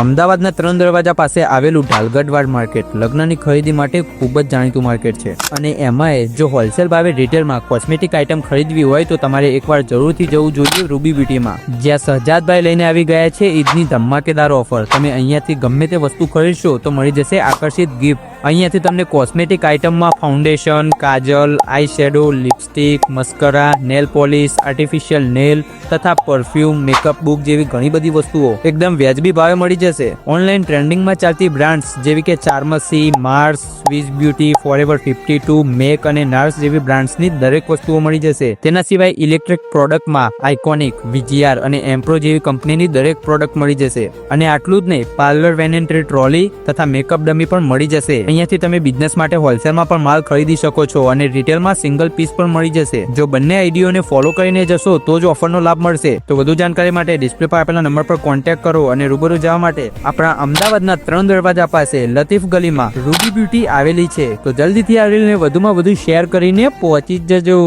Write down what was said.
અમદાવાદના 3 દરવાજા પાસે આવેલું ઢાલગઢવાડ માર્કેટ લગ્નની ખરીદી માટે ખૂબ જ જાણીતું માર્કેટ છે અને એમાંય જો હોલસેલ ભાવે રિટેલમાં કોસ્મેટિક આઇટમ ખરીદવી હોય તો તમારે એકવાર જરૂરથી જવું જોઈએ રૂબી બ્યુટીમાં, જ્યાં સહજાદભાઈ લઈને આવી ગયા છે ઈદની ધમાકેદાર ઓફર। તમે અહીંયાથી ગમે તે વસ્તુ ખરીદશો તો મળી જશે આકર્ષિત ગિફ્ટ। અહીંયાથી તમને કોસ્મેટિક આઇટમમાં ફાઉન્ડેશન, કાજલ, eye shadow, lipstick, mascara, nail polish, artificial nail તથા પરફ્યુમ, મેકઅપ બુક જેવી ઘણી બધી વસ્તુઓ એકદમ વ્યાજબી ભાવે મળી જશે। ઓનલાઈન ટ્રેન્ડિંગમાં ચાલતી બ્રાન્ડ્સ જેવી કે Charmacy, Mars, Swiss Beauty, Forever 52, MAC અને નાર્સ જેવી બ્રાન્ડ્સની દરેક વસ્તુઓ મળી જશે। તેના સિવાય ઇલેક્ટ્રિક પ્રોડક્ટમાં આઇકોનિક, વીજીઆર અને એમ્પ્રો જેવી કંપનીની દરેક પ્રોડક્ટ મળી જશે। અને આટલું જ નહીં, પાર્લર વેનેન્ટ્રી ટ્રોલી તથા મેકઅપ ડમી પણ મળી જશે। અહીંયાથી તમે બિઝનેસ માટે હોલસેલમાં પણ માલ ખરીદી શકો છો અને રિટેલમાં સિંગલ પીસ પણ મળી જશે। જો બંને આઈડીઓને ફોલો કરીને જશો તો જ ઓફરનો લાભ મળશે। તો વધુ જાણકારી માટે ડિસ્પ્લે પર આપેલા નંબર પર કોન્ટેક્ટ કરો અને રૂબરૂ જવા માટે આપણા અમદાવાદના 3 દરવાજા પાસે લતીફ ગલીમાં રૂબી બ્યુટી આવેલી છે। તો જલ્દીથી આ રીલને વધુમાં વધુ શેર કરીને પહોંચી જજો।